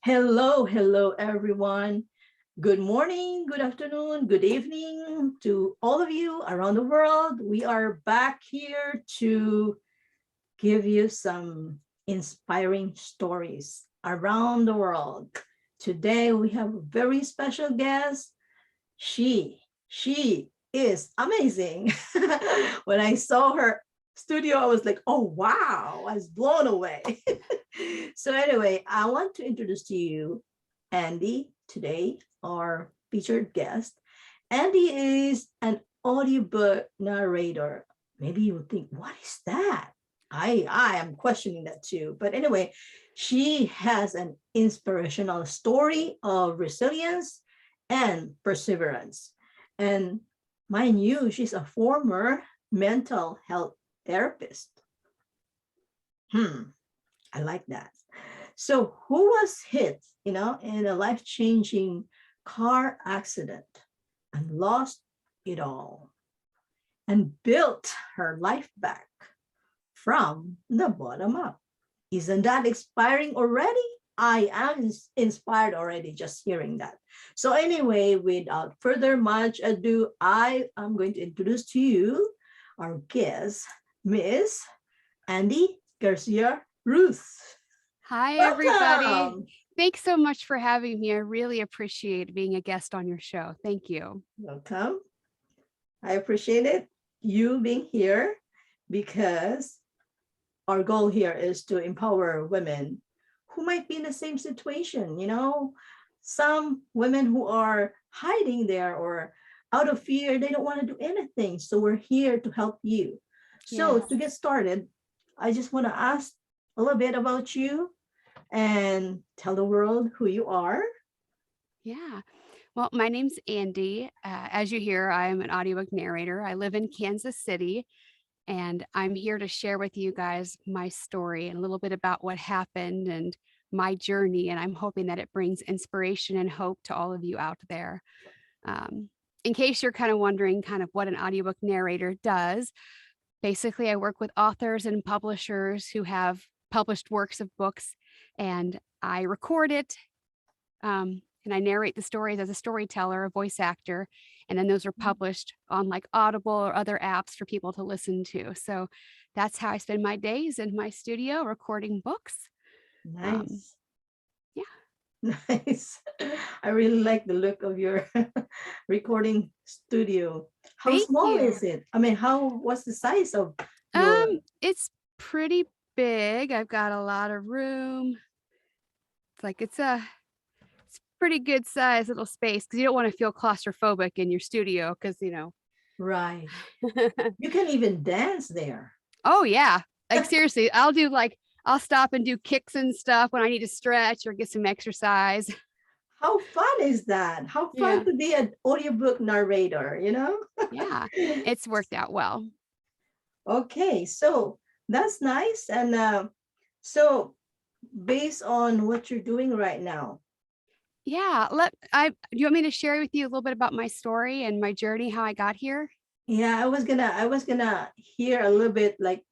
Hello, hello, everyone. Good morning, good afternoon, good evening to all of you around the world. We are back here to give you some inspiring stories around the world. Today, we have a very special guest. She is amazing. When I saw her studio, I was like, oh, wow, I was blown away. So anyway, I want to introduce to you Andy today, our featured guest. Andy is an audiobook narrator. Maybe you would think, what is that? I am questioning that too. But anyway, she has an inspirational story of resilience and perseverance. And mind you, she's a former mental health therapist. I like that. So who was hit, in a life-changing car accident and lost it all and built her life back from the bottom up? Isn't that inspiring already? I am inspired already just hearing that. So anyway, without further much ado, I am going to introduce to you our guest, Miss Andy Garcia Ruth. Hi, everybody. Welcome. Thanks so much for having me. I really appreciate being a guest on your show. Thank you. Welcome. I appreciate it, you being here, because our goal here is to empower women who might be in the same situation. Some women who are hiding there or out of fear, they don't want to do anything. So we're here to help you. So Yes. to get started, I just want to ask a little bit about you and tell the world who you are. Yeah. Well, my name's Andy. As you hear, I'm an audiobook narrator. I live in Kansas City, and I'm here to share with you guys my story and a little bit about what happened and my journey. And I'm hoping that it brings inspiration and hope to all of you out there. In case you're kind of wondering kind of what an audiobook narrator does, basically, I work with authors and publishers who have published works of books, and I record it, and I narrate the stories as a storyteller, a voice actor, and then those are published on like Audible or other apps for people to listen to. So that's how I spend my days in my studio recording books. Nice. Yeah. Nice. I really like the look of your recording studio. How Thank small you. is it? I mean, what's the size of your? It's pretty big. I've got a lot of room. It's a pretty good size little space because you don't want to feel claustrophobic in your studio because Right. You can even dance there. Oh yeah, like seriously, I'll stop and do kicks and stuff when I need to stretch or get some exercise. How fun is that? How Yeah. fun to be an audiobook narrator, Yeah, it's worked out well. Okay, so that's nice. And so based on what you're doing right now. Yeah, do you want me to share with you a little bit about my story and my journey, how I got here? Yeah, I was gonna hear a little bit like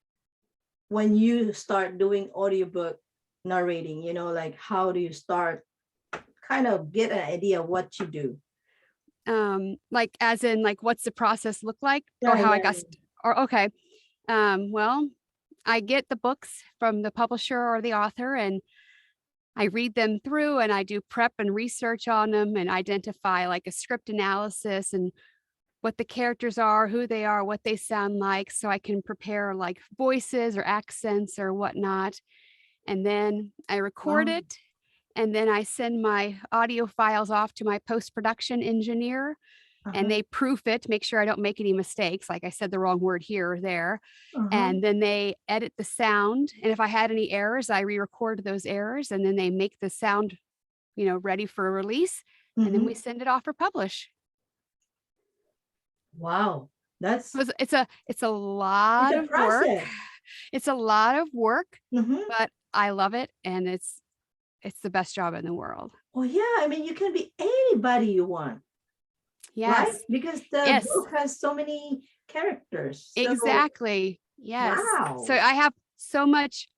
when you start doing audiobook narrating, like how do you start, kind of get an idea of what you do. Like as in like what's the process look like or Yeah, how I yeah, got or okay. Well, I get the books from the publisher or the author and I read them through and I do prep and research on them and identify like a script analysis and what the characters are, who they are, what they sound like, so I can prepare like voices or accents or whatnot. And then I record wow. it. And then I send my audio files off to my post-production engineer and Uh-huh, they proof it, make sure I don't make any mistakes. Like I said the wrong word here or there. uh-huh. And then they edit the sound. And if I had any errors, I re-record those errors and then they make the sound, ready for a release. And then we Mm-hmm. send it off for publish. Wow, that's It's a it's lot a of work. process. It's a lot of work, Mm-hmm. but I love it and it's the best job in the world. Oh yeah, I mean, you can be anybody you want, right? Yes. Because the Yes. book has so many characters. So Exactly. Yes. So wow. I have so much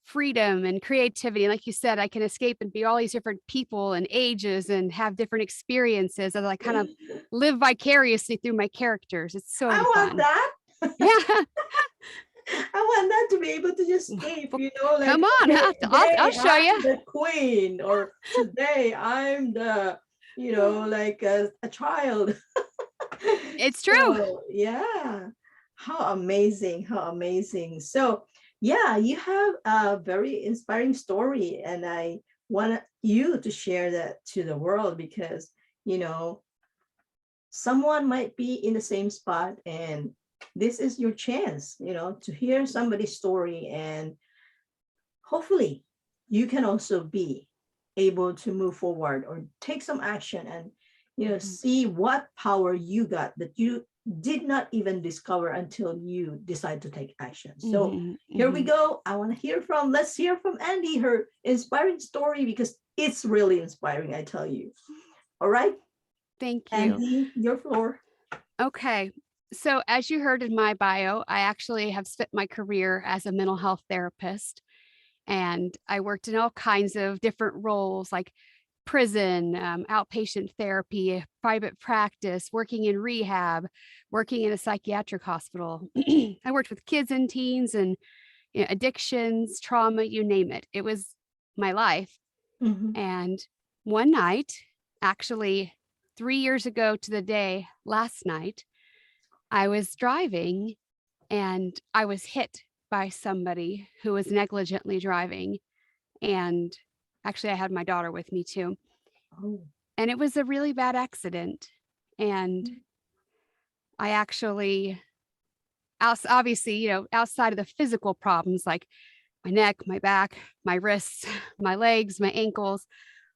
freedom and creativity. And like you said, I can escape and be all these different people and ages and have different experiences as I kind of live vicariously through my characters. It's I so want fun. that. Yeah. I want that to be able to just escape, you know, like, Come on, okay, I'll today show I'm you. the queen, or today I'm the, you know, like a child. It's true. So yeah, how amazing, how amazing. So yeah, you have a very inspiring story, and I want you to share that to the world, because, you know, someone might be in the same spot, and this is your chance, you know, to hear somebody's story, and hopefully you can also be able to move forward or take some action, and, you know, see what power you got that you did not even discover until you decide to take action. So here we go. I want to hear from, let's hear from Andy, her inspiring story, because it's really inspiring, I tell you. All right, Thank you. Andy, your floor. Okay. So as you heard in my bio, I actually have spent my career as a mental health therapist, and I worked in all kinds of different roles, like prison, outpatient therapy, private practice, working in rehab, working in a psychiatric hospital. I worked with kids and teens and, you know, addictions, trauma, you name it. It was my life. And one night, actually 3 years ago to the day last night, I was driving and I was hit by somebody who was negligently driving. And actually, I had my daughter with me too. Oh. And it was a really bad accident. And I actually, obviously, you know, outside of the physical problems like my neck, my back, my wrists, my legs, my ankles,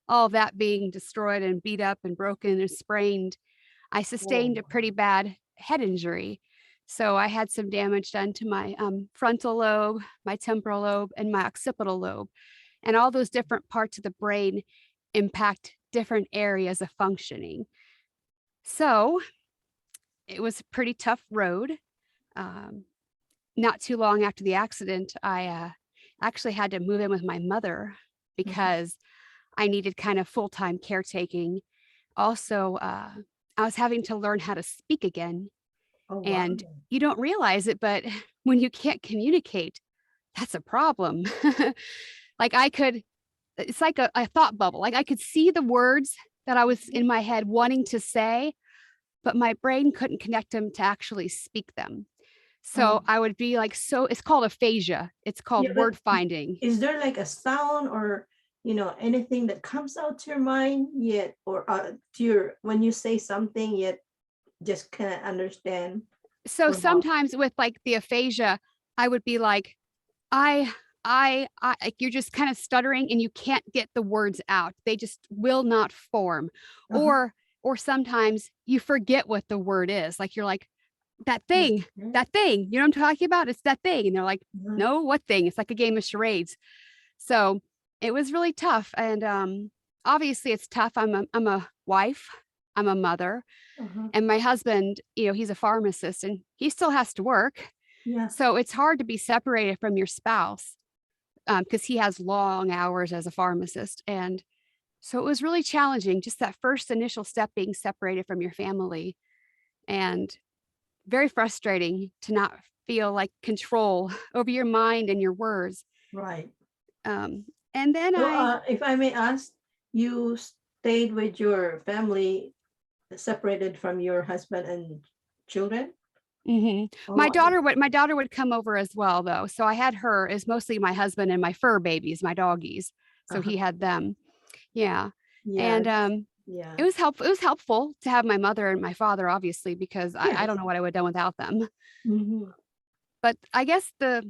all of that being destroyed and beat up and broken and sprained, I sustained a pretty bad head injury. So I had some damage done to my frontal lobe, my temporal lobe, and my occipital lobe. And all those different parts of the brain impact different areas of functioning. So it was a pretty tough road. Not too long after the accident, I actually had to move in with my mother because I needed kind of full-time caretaking. Also, I was having to learn how to speak again. Oh, wow. And you don't realize it, but when you can't communicate, that's a problem. Like it's like a thought bubble. Like I could see the words that I was in my head wanting to say, but my brain couldn't connect them to actually speak them. So I would be like, so it's called aphasia. It's called word finding. Is there like a sound or, you know, anything that comes out to your mind yet, or to your, when you say something yet just can't understand? So sometimes with like the aphasia, I would be like, like you're just kind of stuttering and you can't get the words out. They just will not form. Or sometimes you forget what the word is. Like you're like, that thing, you know what I'm talking about? It's that thing. And they're like, no, what thing? It's like a game of charades. So it was really tough. And obviously it's tough. I'm a wife, I'm a mother, and my husband, you know, he's a pharmacist and he still has to work. Yeah. So it's hard to be separated from your spouse because he has long hours as a pharmacist. And so it was really challenging, just that first initial step, being separated from your family, and very frustrating to not feel like control over your mind and your words. Right. And then so, if I may ask, you stayed with your family separated from your husband and children? My daughter would come over as well, though. So I had her as mostly my husband and my fur babies, my doggies. So he had them. Yeah. And yeah, it was helpful. It was helpful to have my mother and my father, obviously, because I don't know what I would have done without them. But I guess the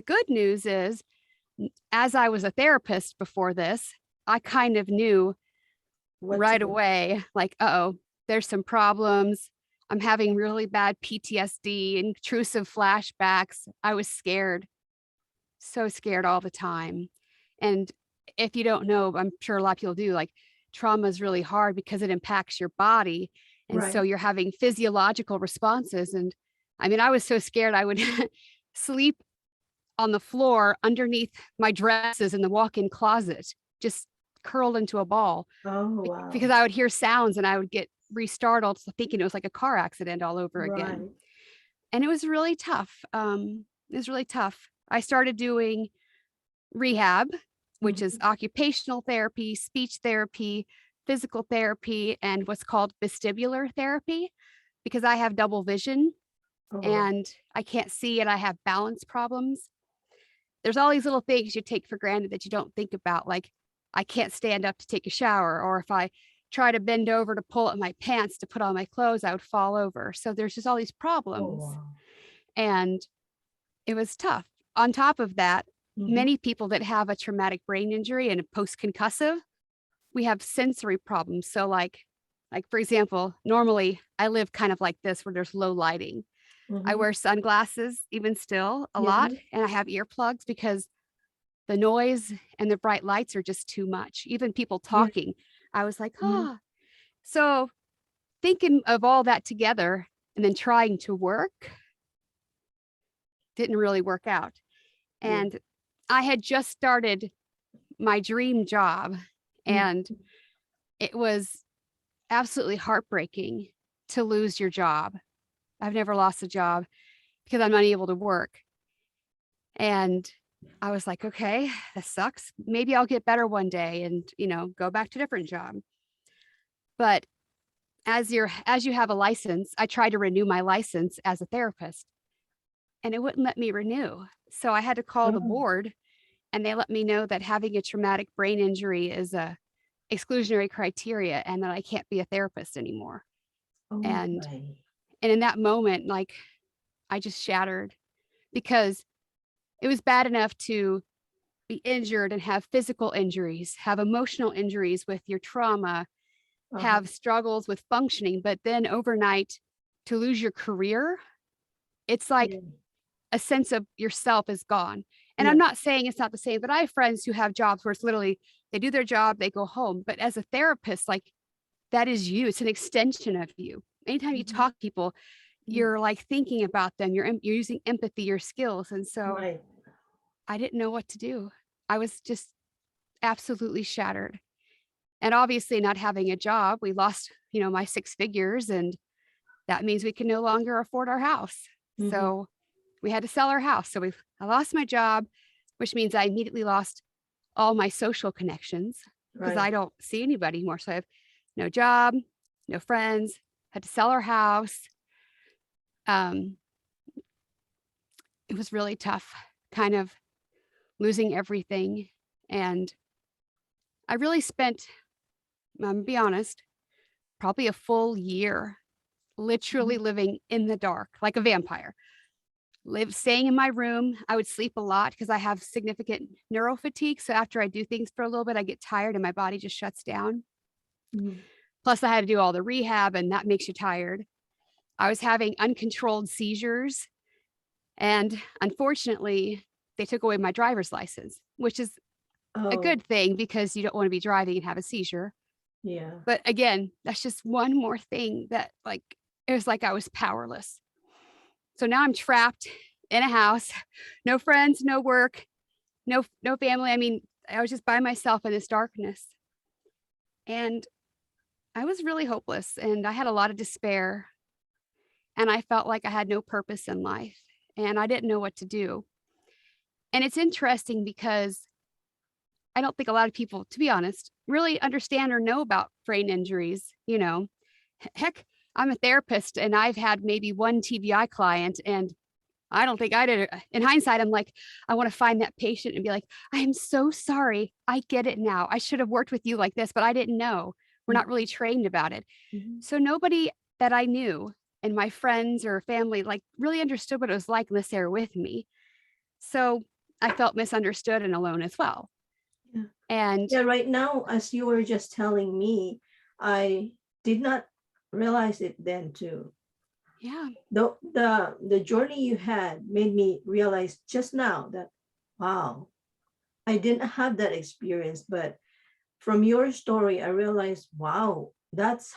good news is, as I was a therapist before this, I kind of knew right away, like, uh-oh, there's some problems. I'm having really bad PTSD, intrusive flashbacks. I was scared, so scared all the time. And if you don't know, I'm sure a lot of people do, like trauma is really hard because it impacts your body. And so you're having physiological responses. And I mean, I was so scared I would sleep on the floor underneath my dresses in the walk-in closet, just curled into a ball Oh, wow. because I would hear sounds and I would get restartled thinking it was like a car accident all over again. Right. And it was really tough. It was really tough. I started doing rehab, which is Mhm. occupational therapy, speech therapy, physical therapy, and what's called vestibular therapy because I have double vision Oh, right. and I can't see and I have balance problems. There's all these little things you take for granted that you don't think about, like I can't stand up to take a shower, or if I try to bend over to pull up my pants to put on my clothes, I would fall over. So there's just all these Oh, problems. wow. And it was tough. On top of that, Mhm. many people that have a traumatic brain injury and a post-concussive, we have sensory problems. So like for example, normally I live kind of like this where there's low lighting. I Mhm. wear sunglasses even still a lot, Yeah. and I have earplugs because the noise and the bright lights are just too much. Even people Yeah. talking, I was like, Mhm. oh. So thinking of all that together and then trying to work didn't really work out. Yeah. And I had just started my dream job, Mhm. and it was absolutely heartbreaking to lose your job. I've never lost a job because I'm unable to work. And I was like, okay, this sucks. Maybe I'll get better one day and, go back to a different job. But as you have a license, I tried to renew my license as a therapist and it wouldn't let me renew. So I had to call the Oh, board and they let me know that having a traumatic brain injury is a exclusionary criteria and that I can't be a therapist anymore. oh, And right. and in that moment, like I just shattered because it was bad enough to be injured and have physical injuries, have emotional injuries with your trauma, Uh-huh. have struggles with functioning, but then overnight to lose your career, it's like Yeah. a sense of yourself is gone. And I'm Yeah. not saying it's not the same, but I have friends who have jobs where it's literally they do their job, they go home. But as a therapist, like that is you. It's an extension of you. Anytime you Mhm. talk to people, Mm. you're like thinking about them. You're using empathy, your skills. And so Right. I didn't know what to do. I was just absolutely shattered. And obviously not having a job, we lost, my 6 figures and that means we can no longer afford our house. Mhm. So we had to sell our house. So I lost my job, which means I immediately lost all my social connections because Right. I don't see anybody anymore. So I have no job, no friends, had to sell our house. Um, it was really tough, kind of losing everything. And I really spent, I'm gonna be honest, probably a full year literally Mhm. living in the dark like a vampire. Staying in my room. I would sleep a lot because I have significant neuro fatigue. So after I do things for a little bit, I get tired and my body just shuts down. Mhm. Plus, I had to do all the rehab, and that makes you tired. I was having uncontrolled seizures. And unfortunately, they took away my driver's license, which is a Oh, good thing because you don't want to be driving and have a seizure. yeah. But again, that's just one more thing that, like, it was like I was powerless. So now I'm trapped in a house, no friends, no work, no family. I mean, I was just by myself in this darkness. And I was really hopeless and I had a lot of despair and I felt like I had no purpose in life and I didn't know what to do. And it's interesting because I don't think a lot of people, to be honest, really understand or know about brain injuries. Heck, I'm a therapist and I've had maybe one TBI client and I don't think I did it. In hindsight, I'm like, I want to find that patient and be like, I am so sorry. I get it now. I should have worked with you like this, but I didn't know. We're not really trained about it. Mhm. So nobody that I knew and my friends or family like really understood what it was like unless they were with me. So I felt misunderstood and alone as well. Yeah. And Yeah. Right now, as you were just telling me, I did not realize it then too. yeah, The journey you had made me realize just now that, wow, I didn't have that experience, but from your story, I realized, wow, that's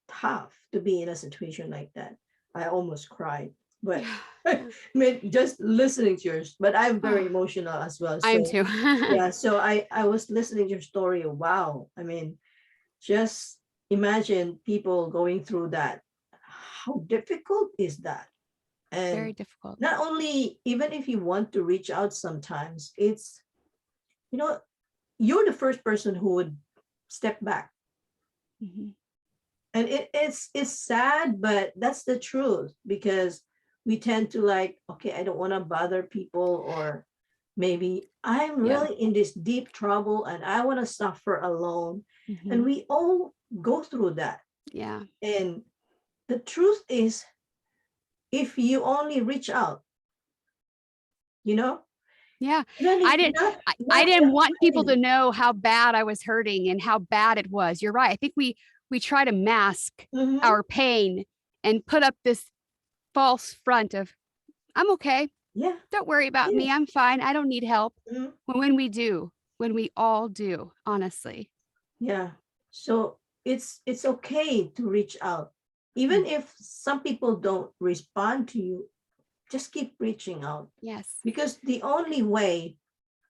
tough to be in a situation like that. I almost cried, but yeah, I mean, just listening to yours, but I'm very emotional as well. I am So too. yeah, so I was listening to your story. Wow. I mean, just imagine people going through that. How difficult is that? Very And difficult. not only, even if you want to reach out sometimes, it's, you know, you're the first person who would step back. Mhm. And it's sad, but that's the truth, because we tend to like, okay, I don't want to bother people, or maybe I'm Yeah. really in this deep trouble and I want to suffer alone. And Mhm. we all go through that. Yeah. And the truth is, if you only reach out, you know, Yeah. even if I didn't I not didn't want people to everybody. know how bad I was hurting and how bad it was. You're right. I think we try to mask Mhm. our pain and put up this false front of I'm okay. Yeah. Don't worry about me. Yes. I'm fine. I don't need help. Mhm. When we do, when we all do, honestly. Yeah. So it's okay to reach out. Even Mm. if some people don't respond to you, just keep reaching out, Yes. because the only way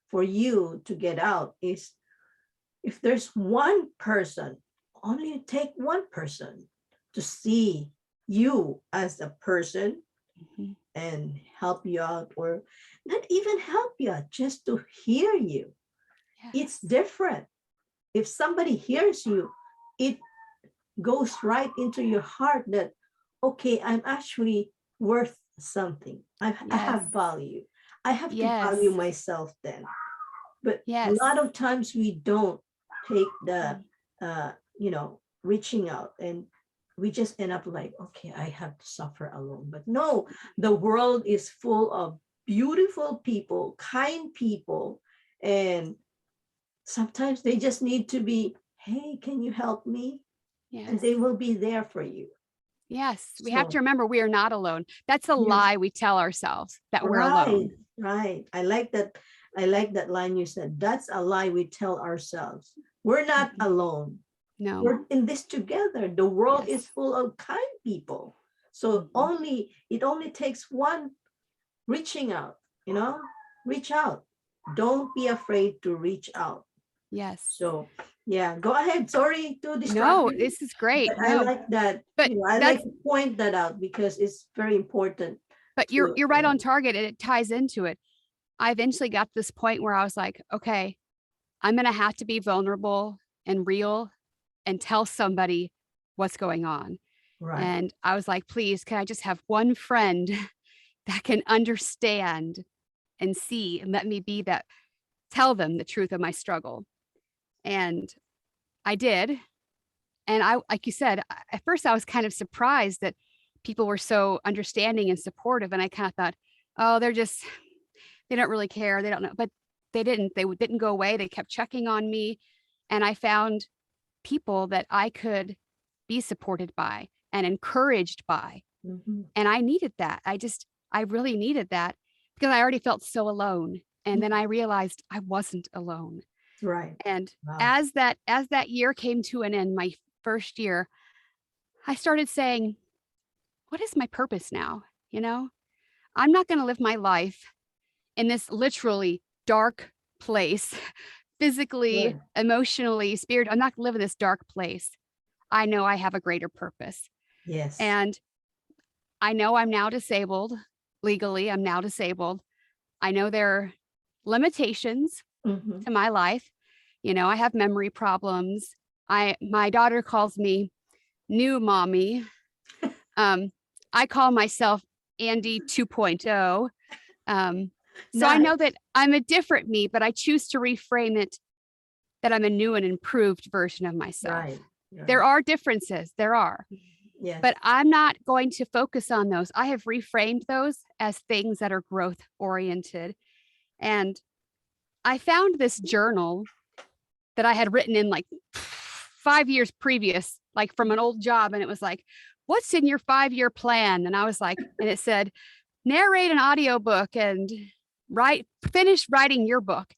for you to get out is if there's one person, only take one person to see you as a person Mhm. and help you out, or not even help you out, just to hear you. It's Yes. different. If somebody hears you, it goes right into your heart that, okay, I'm actually worth something. I Yes. have value. I have to value Yes. myself then. But a Yes. lot of times we don't take the, Mm. reaching out, and we just end up like, okay, I have to suffer alone. But no, the world is full of beautiful people, kind people, and sometimes they just need to be, hey, can you help me? And Yes. they will be there for you. Yes. We have to So, remember we are not alone. That's a yeah, lie we tell ourselves that we're right, alone. right. I like that. I like that line you said. That's a lie we tell ourselves. We're not Mhm. alone. No. We're in this together. The world is Yes. full of kind people. So Mhm. it only takes one reaching out, reach out. Don't be afraid to reach out. Yes. So yeah, go ahead. Sorry to distract No, you, this is great. but I No, like that. but I like that's to point that out because it's very important but to, you're right on target and it ties into it. I eventually got to this point where I was like, okay, I'm going to have to be vulnerable and real and tell somebody what's going on. right. And I was like, please, can I just have one friend that can understand and see and let me be that, tell them the truth of my struggle. And I did. And I, like you said, at first I was kind of surprised that people were so understanding and supportive. And I kind of thought, oh, they don't really care. They don't know. But they didn't. They didn't go away. They kept checking on me. And I found people that I could be supported by and encouraged by. Mhm. And I needed that. I really needed that because I already felt so alone. And then I realized I wasn't alone. Right. And Wow. as that year came to an end, my first year, I started saying, what is my purpose now? You know, I'm not going to live my life in this literally dark place, physically, Good. emotionally, spirit. I'm not going to live in this dark place. I know I have a greater purpose. Yes. And I know I'm now disabled. Legally, I'm now disabled. I know there are limitations Hmm. to my life. You know, I have memory problems. My daughter calls me new mommy. Um, I call myself Andy 2.0. So I Nice. know that I'm a different me, but I choose to reframe it that I'm a new and improved version of myself. Right. There Right. are differences, there are, Yes. but I'm not going to focus on those. I have reframed those as things that are growth oriented. And I found this journal that I had written in like 5 years previous, like from an old job. And it was like, what's in your 5-year plan? And I was like, and it said, narrate an audiobook and finish writing your book.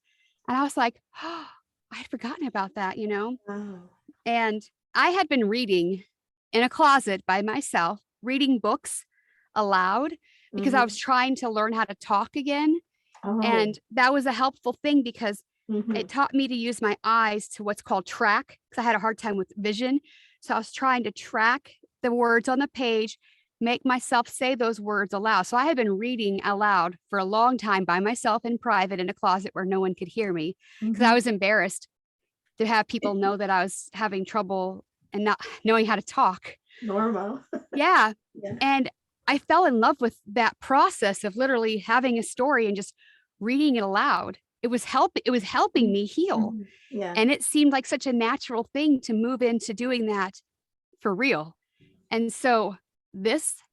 And I was like, oh, I had forgotten about that, you know? Wow. And I had been reading in a closet by myself, reading books aloud. because I was trying to learn how to talk again. Oh. And that was a helpful thing because Mhm. it taught me to use my eyes to what's called track, because I had a hard time with vision. So I was trying to track the words on the page, make myself say those words aloud. So I had been reading aloud for a long time by myself in private in a closet where no one could hear me, because I was embarrassed to have people know that I was having trouble and not knowing how to talk. Normal. Yeah. Yeah. And I fell in love with that process of literally having a story and just reading it aloud. It was helping me heal. Mhm. Yeah. And it seemed like such a natural thing to move into doing that for real. And so this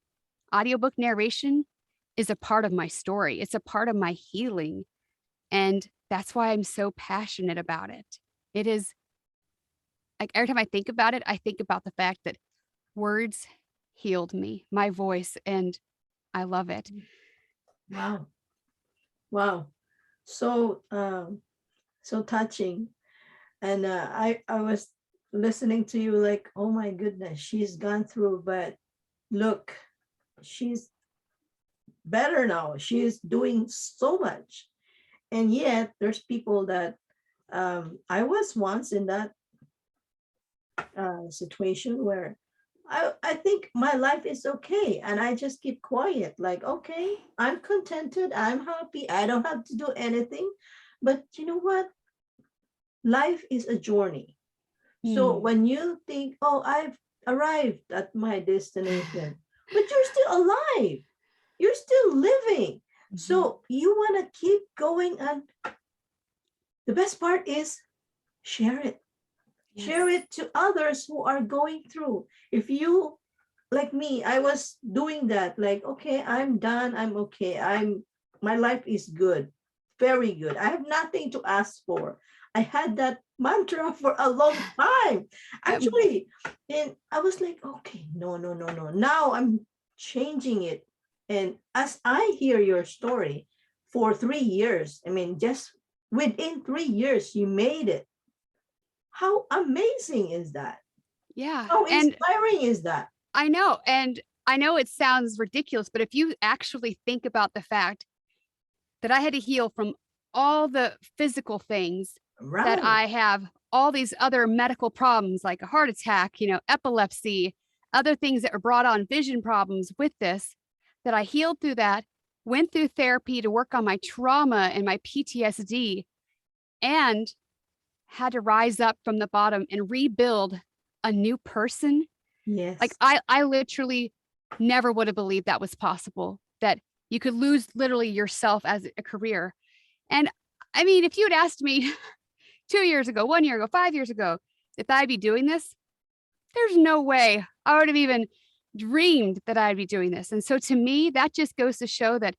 audiobook narration is a part of my story. It's a part of my healing. And that's why I'm so passionate about it. It is like every time I think about it, I think about the fact that words healed me, my voice, and I love it. Wow. Wow. So so touching. And I was listening to you like, oh my goodness, she's gone through, but look, she's better now. She is doing so much. And yet there's people that I was once in that situation where I think my life is okay. And I just keep quiet, like, okay, I'm contented, I'm happy, I don't have to do anything. But you know what? Life is a journey. So when you think, oh, I've arrived at my destination, but you're still alive, you're still living. So you want to keep going. And the best part is share it. Share it to others who are going through. If you, like me, I was doing that, like, okay, I'm done, I'm okay, my life is good, very good, I have nothing to ask for. I had that mantra for a long time, actually. And I was like, okay, no, no, no, no, now I'm changing it. And as I hear your story, for 3 years, I mean, just within 3 years you made it. How amazing is that? Yeah. How And inspiring is that? I know. And I know it sounds ridiculous, but if you actually think about the fact that I had to heal from all the physical things, that Right. I have all these other medical problems like a heart attack, epilepsy, other things that were brought on, vision problems with this, that I healed through that, went through therapy to work on my trauma and my PTSD, and had to rise up from the bottom and rebuild a new person. Yes. Like I literally never would have believed that was possible, that you could lose literally yourself as a career. And I mean, if you had asked me 2 years ago, 1 year ago, 5 years ago, if I'd be doing this, there's no way I would have even dreamed that I'd be doing this. And so to me, that just goes to show that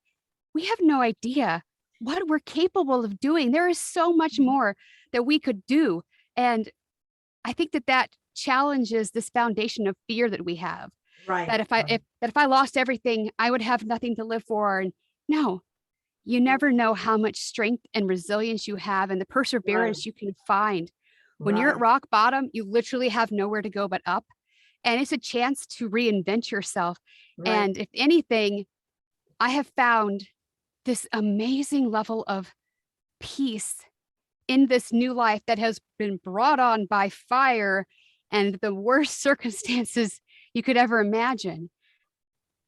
we have no idea what we're capable of doing. There is so much more that we could do. And I think that challenges this foundation of fear that we have. Right. That if I lost everything, I would have nothing to live for. And no, you never know how much strength and resilience you have and the perseverance you can find. When you're at rock bottom, you literally have nowhere to go but up. And it's a chance to reinvent yourself. Right. And if anything, I have found this amazing level of peace in this new life that has been brought on by fire and the worst circumstances you could ever imagine.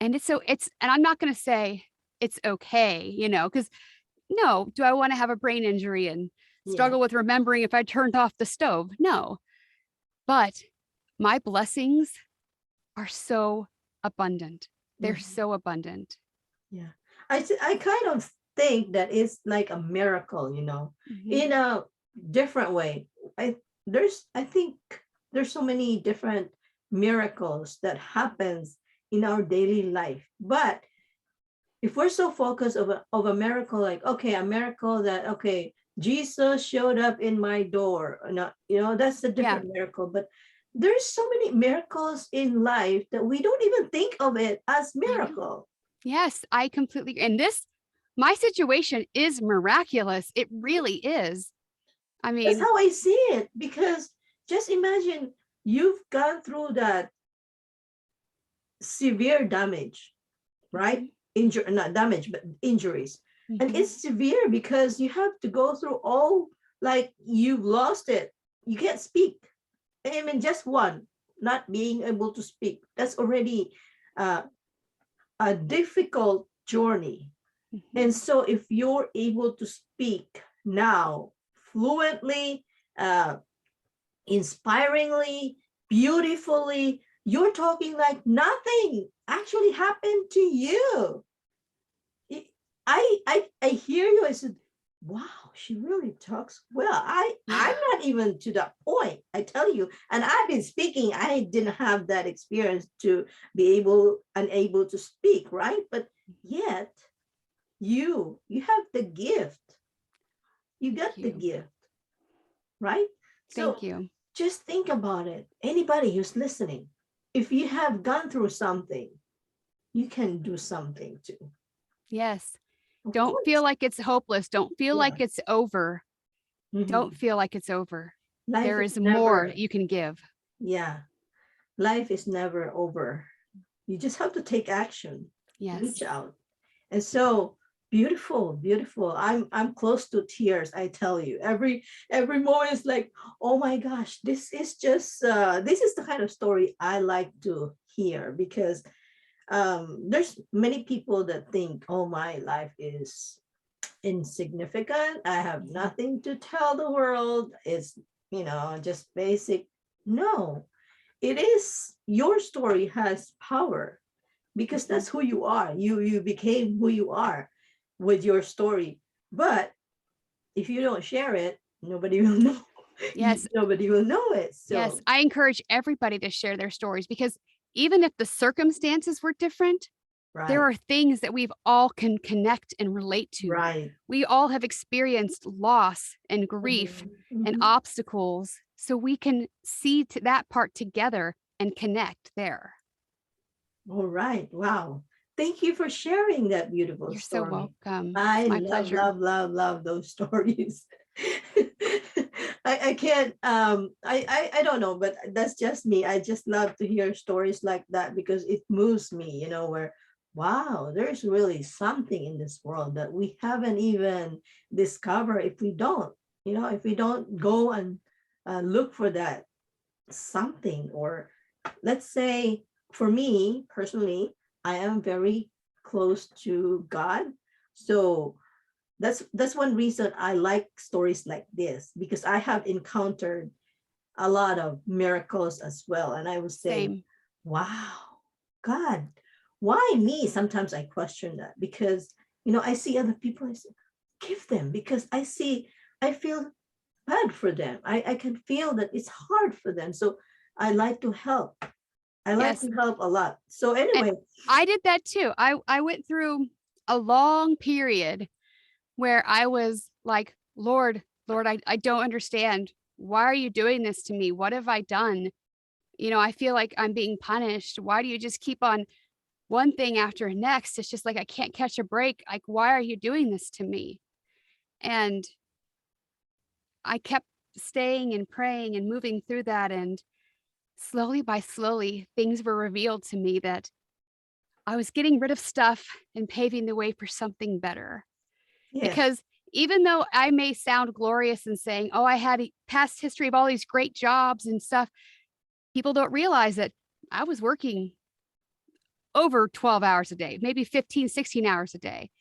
And and I'm not going to say it's okay, because no, do I want to have a brain injury and struggle with remembering if I turned off the stove? No, but my blessings are so abundant. They're so abundant. Yeah. I kind of think that it's like a miracle, in a different way. I think there's so many different miracles that happens in our daily life. But if we're so focused of a miracle, like, okay, a miracle that, okay, Jesus showed up in my door, that's a different miracle. But there's so many miracles in life that we don't even think of it as miracle. Yes, I completely agree. And my situation is miraculous. It really is. I mean, that's how I see it, because just imagine you've gone through that severe damage, right? injury, not damage, but injuries. And it's severe because you have to go through all, like you've lost it. You can't speak. I mean, just one, not being able to speak. That's already a difficult journey. And so if you're able to speak now fluently, inspiringly, beautifully, you're talking like nothing actually happened to you. I hear you. I said, wow, she really talks well. I'm not even to that point, I tell you. And I've been speaking. I didn't have that experience to be unable to speak, right? But yet you have the gift. You got the gift, right? So Thank you. just think about it. Anybody who's listening, if you have gone through something, you can do something too. Yes. Of Don't course. feel like it's hopeless. Don't feel Yeah. like it's over. Don't feel like it's over. There is more you can give. Yeah. Life is never over. You just have to take action. Yes. Reach out. And so beautiful, beautiful. I'm close to tears, I tell you. Every moment is like, oh my gosh, this is just this is the kind of story I like to hear, because there's many people that think, oh, my life is insignificant. I have nothing to tell the world. It's, just basic. No, it is, your story has power, because that's who you are. You became who you are with your story. But if you don't share it, nobody will know. Yes. Nobody will know it. So yes, I encourage everybody to share their stories, because even if the circumstances were different, there are things that we've all can connect and relate to. Right. We all have experienced loss and grief and obstacles, so we can see to that part together and connect there. All right. Wow. Thank you for sharing that beautiful You're story. so welcome. I It's my love, pleasure. love those stories. I can't, I don't know, but that's just me. I just love to hear stories like that, because it moves me, where, wow, there's really something in this world that we haven't even discovered if we don't, if we don't go and look for that something. Or let's say, for me personally, I am very close to God. So that's one reason I like stories like this, because I have encountered a lot of miracles as well. And I would say, Same. wow, God, why me? Sometimes I question that, because I see other people, I say, give them, because I feel bad for them. I can feel that it's hard for them. So I like to help. I like Yes. to help a lot. So anyway, I did that too. I went through a long period where I was like, Lord, I don't understand. Why are you doing this to me? What have I done? I feel like I'm being punished. Why do you just keep on one thing after next? It's just like, I can't catch a break. Like, why are you doing this to me? And I kept staying and praying and moving through that. And slowly by slowly, things were revealed to me that I was getting rid of stuff and paving the way for something better. yes, Because even though I may sound glorious in saying, oh, I had a past history of all these great jobs and stuff, people don't realize that I was working over 12 hours a day, maybe 15, 16 hours a day.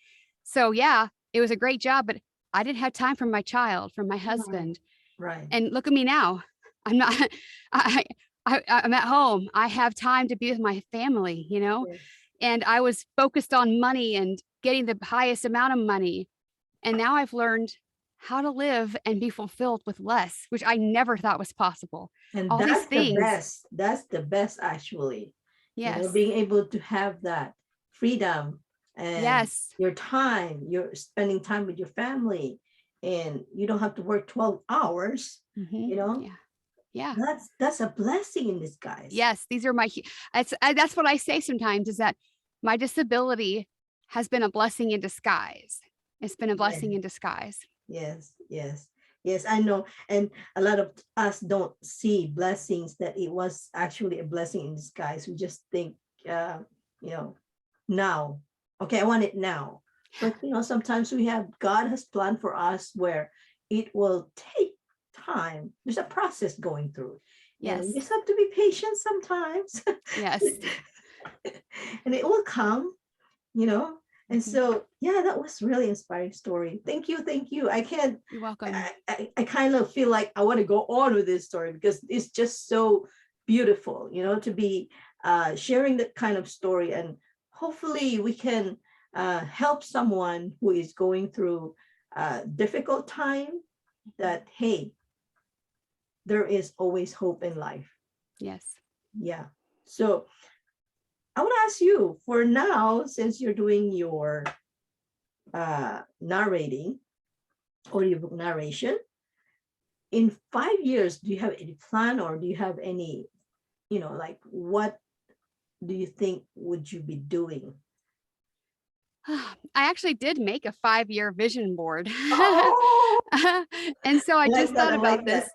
So yeah, it was a great job, but I didn't have time for my child, for my husband. right. And look at me now. I'm not, I'm at home. I have time to be with my family, Yes. and I was focused on money and getting the highest amount of money. And now I've learned how to live and be fulfilled with less, which I never thought was possible. And All these that's the things. best. That's the best, actually. Yes. Being able to have that freedom and Yes. your time, you're spending time with your family, and you don't have to work 12 hours, Yeah. Yeah. That's a blessing in disguise. Yes. These are that's what I say sometimes, is that my disability has been a blessing in disguise. It's been a blessing in disguise. Yes, yes, yes, I know. And a lot of us don't see blessings, that it was actually a blessing in disguise. We just think, now, okay, I want it now. But sometimes God has planned for us where it will take time. There's a process going through. And we Yes. just have to be patient sometimes. Yes. And it will come, And so, yeah, that was really inspiring story. Thank you. Thank you. You're welcome. I kind of feel like I want to go on with this story because it's just so beautiful, to be sharing that kind of story. And hopefully we can help someone who is going through a difficult time that, hey, there is always hope in life. Yes. Yeah. So I want to ask you for now, since you're doing your narrating, audiobook narration, in 5 years, do you have any plan or do you have any, like what do you think would you be doing? I actually did make a 5-year vision board. Oh, And so I like just that. thought I about like this. that.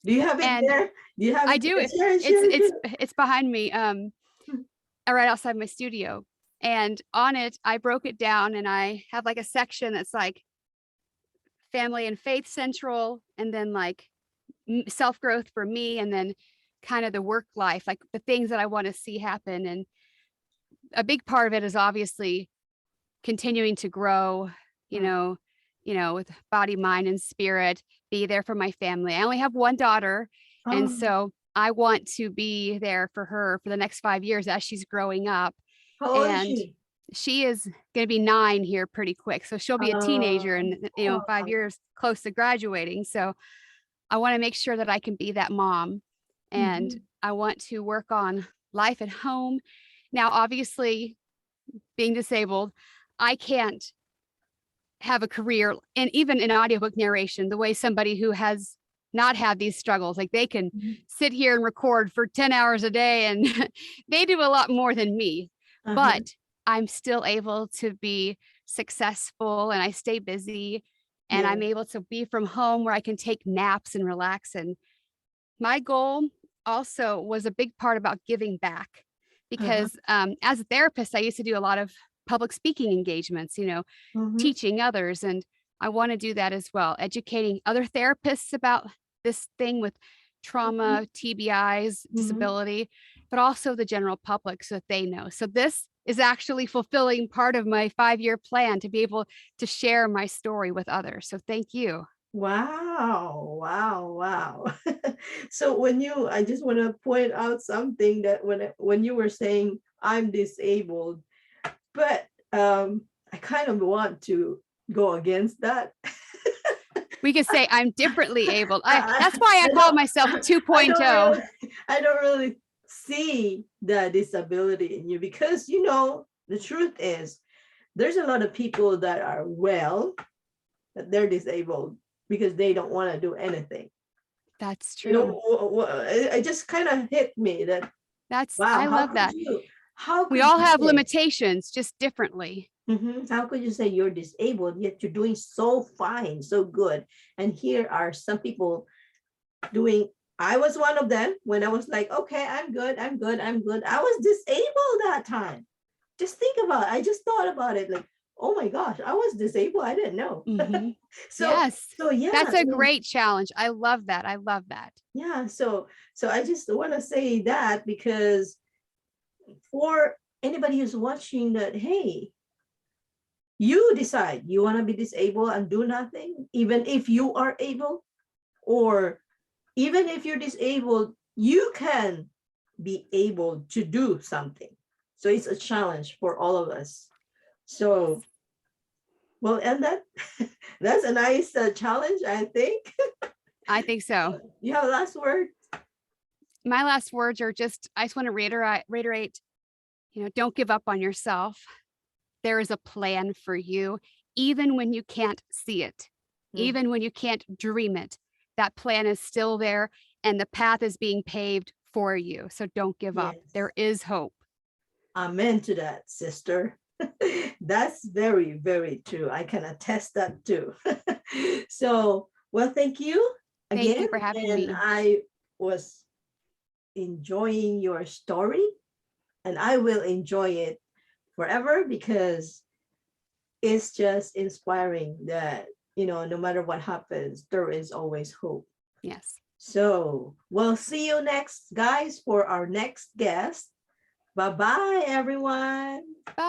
Do you have it And there? Do you have I it do. there? It's behind me, right outside my studio. And on it, I broke it down and I have like a section that's like family and faith central, and then like self-growth for me, and then kind of the work life, like the things that I want to see happen. And a big part of it is obviously continuing to grow, with body, mind, and spirit, be there for my family. I only have one daughter. And Oh, so I want to be there for her for the next 5 years as she's growing up. how old is And she? she is going to be 9 here pretty quick. So she'll be a teenager in, 5 years, close to graduating. So I want to make sure that I can be that mom. And Mhm. I want to work on life at home. Now, obviously, being disabled, I can't have a career and even in audiobook narration the way somebody who has not had these struggles, like they can Mhm. sit here and record for 10 hours a day, and they do a lot more than me. Uh-huh. But I'm still able to be successful and I stay busy, and Yeah. I'm able to be from home where I can take naps and relax. And my goal also was a big part about giving back, Uh-huh. because as a therapist, I used to do a lot of public speaking engagements, Mhm. teaching others. And I want to do that as well, educating other therapists about this thing with Mhm. trauma, TBIs, Mhm. disability, but also the general public so that they know. So this is actually fulfilling part of my 5-year plan to be able to share my story with others. So thank you. Wow, wow, wow. So I just want to point out something that when you were saying I'm disabled, but I kind of want to go against that. We could say I'm differently abled. I, That's why I I call don't myself I don't 2.0. really I don't really see the disability in you because the truth is there's a lot of people that are well, that they're disabled because they don't want to do anything. That's true. It just kind of hit me that, wow, I love that. how We could all you have say, limitations, just differently. how could you say you're disabled, yet you're doing so fine, so good. And here are some people doing, I was one of them when I was like, okay, I'm good, I'm good, I'm good. I was disabled that time. Just think about it. I just thought about it like, oh my gosh, I was disabled. I didn't know. Hmm. so, Yes, so yeah, that's a great challenge. I love that. I love that. yeah. So I just want to say that because for anybody who's watching that, hey, you decide you want to be disabled and do nothing, even if you are able, or even if you're disabled, you can be able to do something. So it's a challenge for all of us. So, well, and that's a nice challenge, I think. I think so. You have a last word? My last words are I just want to reiterate, don't give up on yourself. There is a plan for you, even when you can't see it, Mm. even when you can't dream it. That plan is still there and the path is being paved for you. So don't give up. Yes. There is hope. Amen to that, sister. That's very, very true. I can attest that too. So, well, thank you Thank again. you for having And me. I was enjoying your story, and I will enjoy it forever, because it's just inspiring that, no matter what happens, there is always hope. Yes. So we'll see you next, guys, for our next guest. Bye-bye, everyone. Bye.